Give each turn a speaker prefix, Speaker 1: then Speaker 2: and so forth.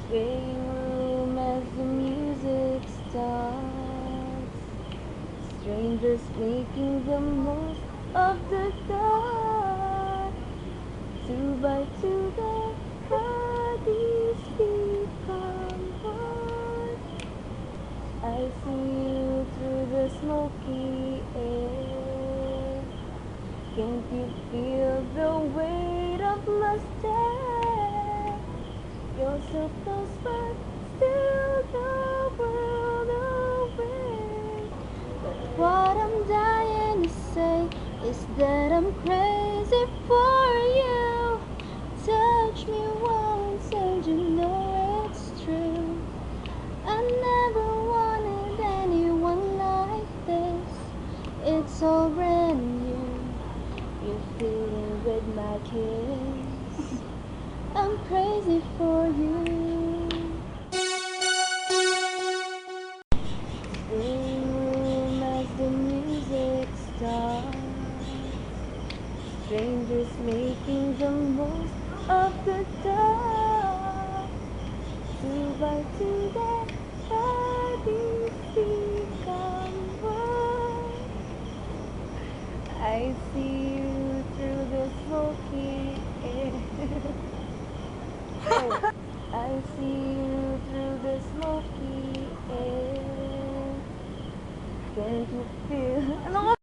Speaker 1: Swaying room as the music starts. Strangers making the most of the dark. Two by two their bodies become one. I see you through the smoky air. Can't you feel the weight of my stare? You're so close but still the world away. But what I'm dying to say is that I'm crazy for you. Touch me once and you know it's true. I never wanted anyone like this. It's all brand new. You're feeling with my kiss. I'm crazy for you. Same room as the music starts. Strangers making the most of the dark. Two by two their bodies become one. I see you through the smoky air. I see you through the smoky air. Can't you feel?